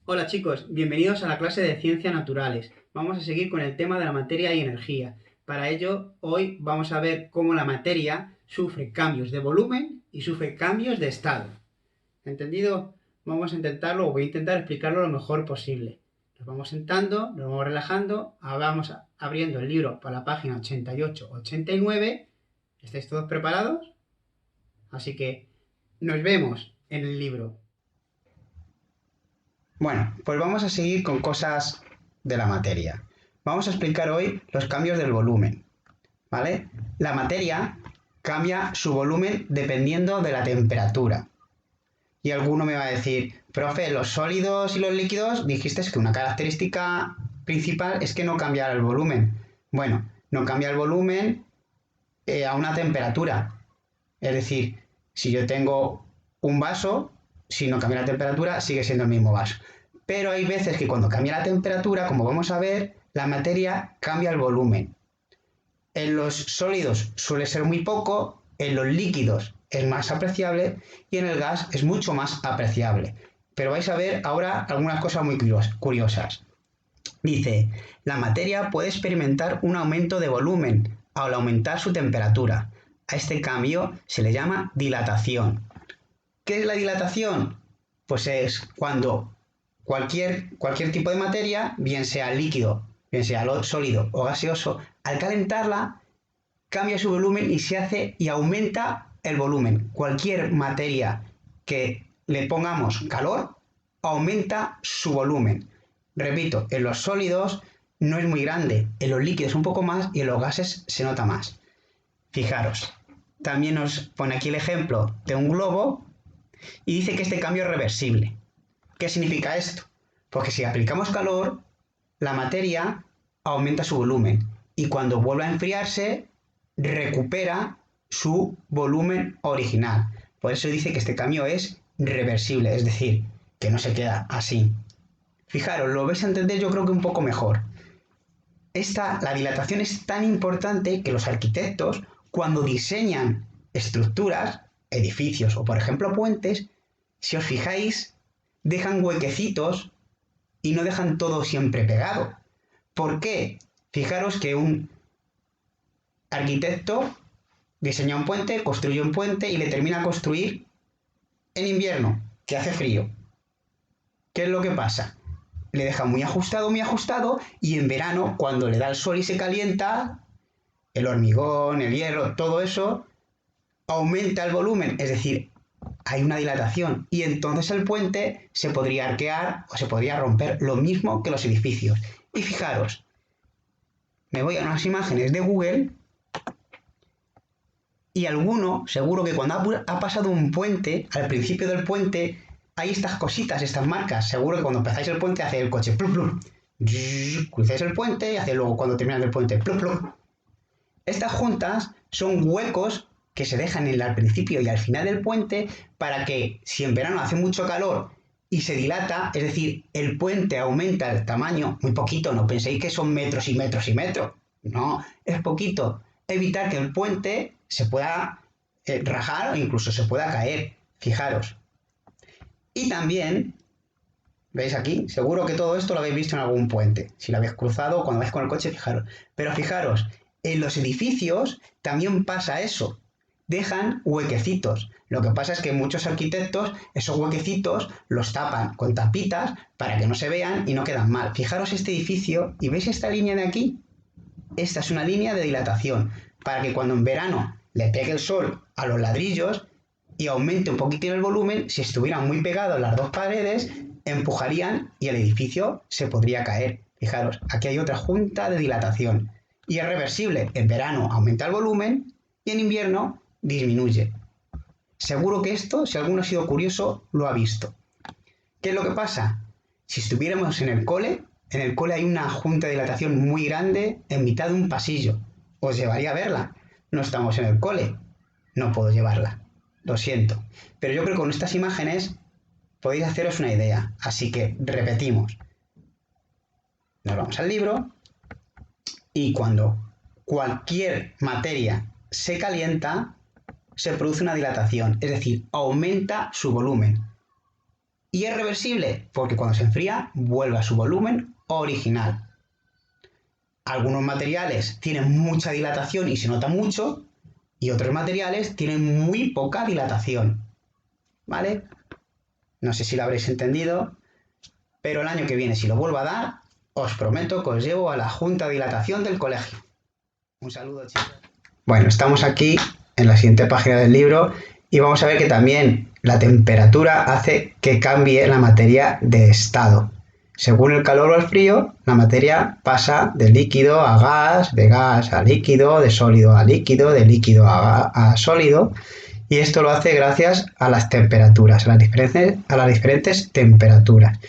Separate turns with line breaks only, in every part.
Hola chicos, bienvenidos a la clase de Ciencias Naturales. Vamos a seguir con el tema de la materia y energía. Para ello, hoy vamos a ver cómo la materia sufre cambios de volumen y sufre cambios de estado. ¿Entendido? Vamos a intentarlo, o voy a intentar explicarlo lo mejor posible. Nos vamos sentando, nos vamos relajando, vamos abriendo el libro para la página 88-89. ¿Estáis todos preparados? Así que nos vemos en el libro. Bueno, pues vamos a seguir con cosas de la materia. Vamos a explicar hoy los cambios del volumen, ¿vale? La materia cambia su volumen dependiendo de la temperatura. Y alguno me va a decir, profe, los sólidos y los líquidos dijiste que una característica principal es que no cambia el volumen. Bueno, no cambia el volumen a una temperatura. Es decir, si yo tengo un vaso, si no cambia la temperatura, sigue siendo el mismo vaso. Pero hay veces que cuando cambia la temperatura, como vamos a ver, la materia cambia el volumen. En los sólidos suele ser muy poco, en los líquidos es más apreciable y en el gas es mucho más apreciable. Pero vais a ver ahora algunas cosas muy curiosas. Dice, la materia puede experimentar un aumento de volumen al aumentar su temperatura. A este cambio se le llama dilatación. ¿Qué es la dilatación? Pues es cuando cualquier tipo de materia, bien sea líquido, bien sea sólido o gaseoso, al calentarla cambia su volumen y se hace y aumenta el volumen. Cualquier materia que le pongamos calor aumenta su volumen. Repito, en los sólidos no es muy grande, en los líquidos un poco más y en los gases se nota más. Fijaros, también nos pone aquí el ejemplo de un globo y dice que este cambio es reversible. ¿Qué significa esto? Pues que si aplicamos calor, la materia aumenta su volumen y cuando vuelve a enfriarse, recupera su volumen original. Por eso dice que este cambio es reversible, es decir, que no se queda así. Fijaros, lo vais a entender yo creo que un poco mejor. La dilatación es tan importante que los arquitectos, cuando diseñan estructuras, edificios o por ejemplo puentes, si os fijáis, dejan huequecitos y no dejan todo siempre pegado. ¿Por qué? Fijaros que un arquitecto diseña un puente, construye un puente y le termina a construir en invierno, que hace frío. ¿Qué es lo que pasa? Le deja muy ajustado y en verano, cuando le da el sol y se calienta, el hormigón, el hierro, todo eso aumenta el volumen, es decir, hay una dilatación y entonces el puente se podría arquear o se podría romper, lo mismo que los edificios. Y fijaros, me voy a unas imágenes de Google y alguno, seguro que cuando ha pasado un puente, al principio del puente, hay estas cositas, estas marcas. Seguro que cuando empezáis el puente hace el coche plum plum. Cruzáis el puente y hace luego cuando termináis el puente plum plum. Estas juntas son huecos que se dejan al principio y al final del puente para que si en verano hace mucho calor y se dilata, es decir, el puente aumenta el tamaño, muy poquito, no penséis que son metros y metros y metros, no, es poquito, evitar que el puente se pueda rajar o incluso se pueda caer, fijaros. Y también, ¿veis aquí? Seguro que todo esto lo habéis visto en algún puente, si lo habéis cruzado cuando vais con el coche, fijaros. Pero fijaros, en los edificios también pasa eso, dejan huequecitos. Lo que pasa es que muchos arquitectos esos huequecitos los tapan con tapitas para que no se vean y no quedan mal. Fijaros este edificio y ¿veis esta línea de aquí? Esta es una línea de dilatación para que cuando en verano le pegue el sol a los ladrillos y aumente un poquitín el volumen, si estuvieran muy pegados las dos paredes, empujarían y el edificio se podría caer. Fijaros, aquí hay otra junta de dilatación. Y es reversible. En verano aumenta el volumen y en invierno disminuye. Seguro que esto, si alguno ha sido curioso, lo ha visto. ¿Qué es lo que pasa? Si estuviéramos en el cole hay una junta de dilatación muy grande en mitad de un pasillo. Os llevaría a verla. No estamos en el cole. No puedo llevarla. Lo siento. Pero yo creo que con estas imágenes podéis haceros una idea. Así que repetimos. Nos vamos al libro y cuando cualquier materia se calienta, se produce una dilatación, es decir, aumenta su volumen. Y es reversible porque cuando se enfría vuelve a su volumen original. Algunos materiales tienen mucha dilatación y se nota mucho, y otros materiales tienen muy poca dilatación. ¿Vale? No sé si lo habréis entendido, pero el año que viene, si lo vuelvo a dar, os prometo que os llevo a la junta de dilatación del colegio. Un saludo, chicos. Bueno, estamos aquí en la siguiente página del libro y vamos a ver que también la temperatura hace que cambie la materia de estado. Según el calor o el frío, la materia pasa de líquido a gas, de gas a líquido, de sólido a líquido, de líquido a sólido. Y esto lo hace gracias a las temperaturas, a las diferentes temperaturas.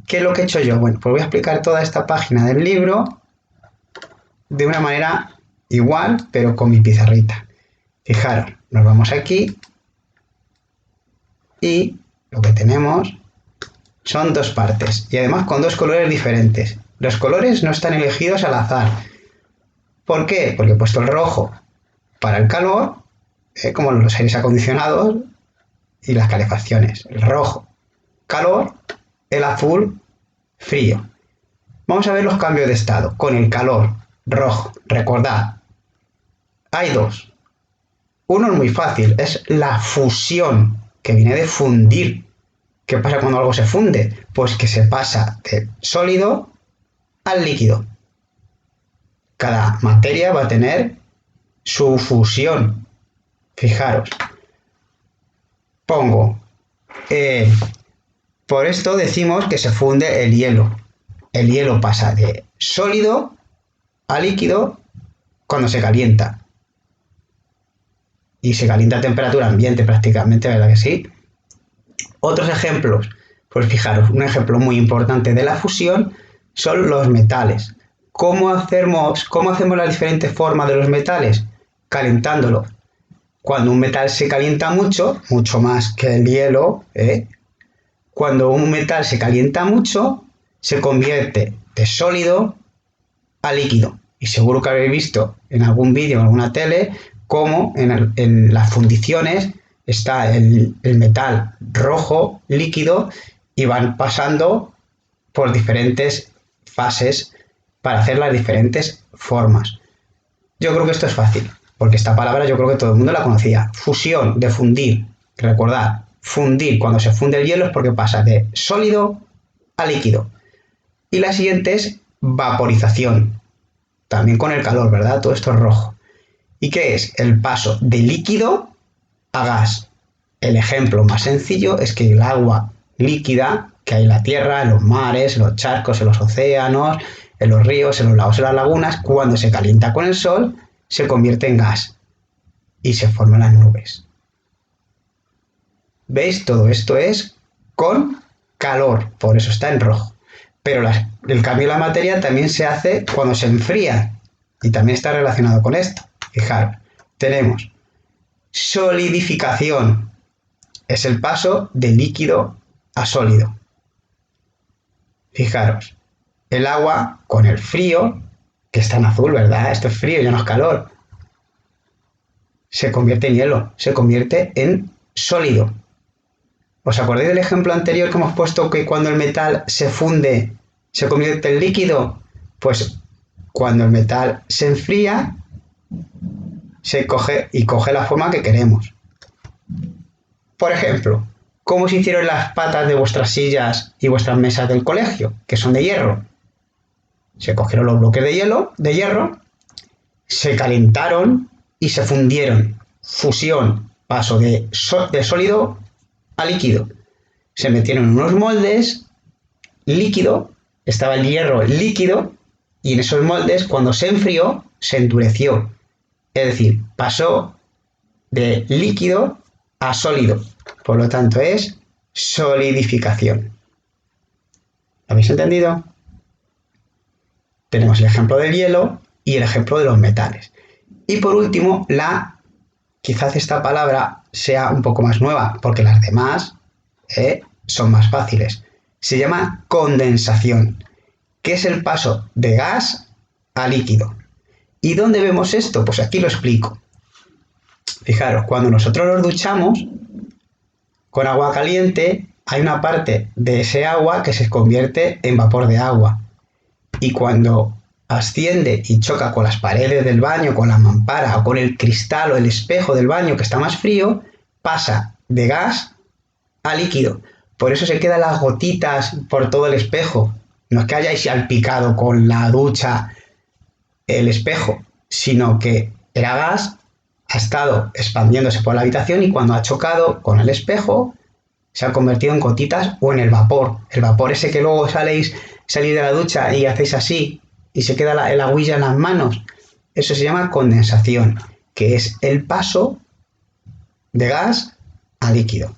¿Qué es lo que he hecho yo? Bueno, pues voy a explicar toda esta página del libro de una manera igual, pero con mi pizarrita. Fijaros, nos vamos aquí y lo que tenemos son dos partes y además con dos colores diferentes. Los colores no están elegidos al azar. ¿Por qué? Porque he puesto el rojo para el calor, como los aires acondicionados y las calefacciones. El rojo, calor, el azul, frío. Vamos a ver los cambios de estado. Con el calor, rojo, recordad, hay dos. Uno es muy fácil, es la fusión, que viene de fundir. ¿Qué pasa cuando algo se funde? Pues que se pasa de sólido al líquido. Cada materia va a tener su fusión. Fijaros. Pongo. Por esto decimos que se funde el hielo. El hielo pasa de sólido a líquido cuando se calienta. Y se calienta a temperatura ambiente prácticamente, ¿verdad que sí? Otros ejemplos, pues fijaros, un ejemplo muy importante de la fusión son los metales. ¿Cómo hacemos las diferentes formas de los metales? Calentándolos. Cuando un metal se calienta mucho, mucho más que el hielo, cuando un metal se calienta mucho, se convierte de sólido a líquido. Y seguro que habéis visto en algún vídeo, en alguna tele, cómo en las fundiciones está el metal rojo líquido y van pasando por diferentes fases para hacer las diferentes formas. Yo creo que esto es fácil, porque esta palabra yo creo que todo el mundo la conocía. Fusión, de fundir. Recordad, fundir, cuando se funde el hielo es porque pasa de sólido a líquido. Y la siguiente es vaporización. También con el calor, ¿verdad? Todo esto es rojo. ¿Y qué es? El paso de líquido a gas. El ejemplo más sencillo es que el agua líquida que hay en la tierra, en los mares, en los charcos, en los océanos, en los ríos, en los lagos, en las lagunas, cuando se calienta con el sol, se convierte en gas y se forman las nubes. ¿Veis? Todo esto es con calor, por eso está en rojo. Pero el cambio de la materia también se hace cuando se enfría y también está relacionado con esto. Fijaros, tenemos solidificación, es el paso de líquido a sólido. Fijaros, el agua con el frío, que está en azul, ¿verdad? Esto es frío, ya no es calor. Se convierte en hielo, se convierte en sólido. ¿Os acordáis del ejemplo anterior que hemos puesto que cuando el metal se funde se convierte en líquido? Pues cuando el metal se enfría, se coge la forma que queremos. Por ejemplo, ¿cómo se hicieron las patas de vuestras sillas y vuestras mesas del colegio, que son de hierro? Se cogieron los bloques de hierro, se calentaron y se fundieron. Fusión, paso de sólido a líquido. Se metieron en unos moldes líquido, estaba el hierro líquido, y en esos moldes, cuando se enfrió, se endureció. Es decir, pasó de líquido a sólido. Por lo tanto, es solidificación. ¿Lo habéis entendido? Tenemos el ejemplo del hielo y el ejemplo de los metales. Y por último, quizás esta palabra sea un poco más nueva, porque las demás son más fáciles. Se llama condensación, que es el paso de gas a líquido. ¿Y dónde vemos esto? Pues aquí lo explico. Fijaros, cuando nosotros nos duchamos con agua caliente, hay una parte de ese agua que se convierte en vapor de agua. Y cuando asciende y choca con las paredes del baño, con la mampara o con el cristal o el espejo del baño que está más frío, pasa de gas a líquido. Por eso se quedan las gotitas por todo el espejo. No es que hayáis salpicado con la ducha el espejo, sino que era gas, ha estado expandiéndose por la habitación y cuando ha chocado con el espejo se ha convertido en gotitas o en el vapor. El vapor ese que luego salís de la ducha y hacéis así y se queda el agüilla en las manos. Eso se llama condensación, que es el paso de gas a líquido.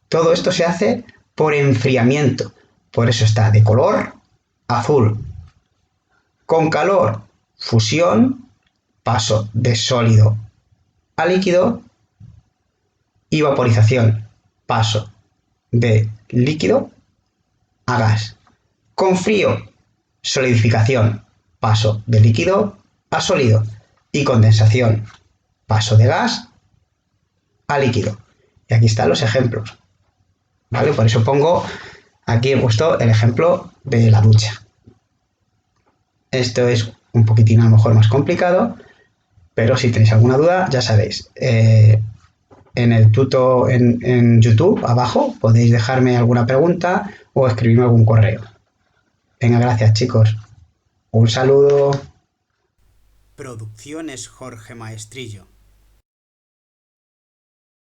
Todo esto se hace por enfriamiento. Por eso está de color azul. Con calor, fusión, paso de sólido a líquido y vaporización, paso de líquido a gas. Con frío, solidificación, paso de líquido a sólido. Y condensación, paso de gas a líquido. Y aquí están los ejemplos. ¿Vale? Por eso aquí he puesto el ejemplo de la ducha. Esto es un poquitín a lo mejor más complicado, pero si tenéis alguna duda, ya sabéis. En el en YouTube, abajo, podéis dejarme alguna pregunta o escribirme algún correo. Venga, gracias, chicos. Un saludo. Producciones Jorge Maestrillo.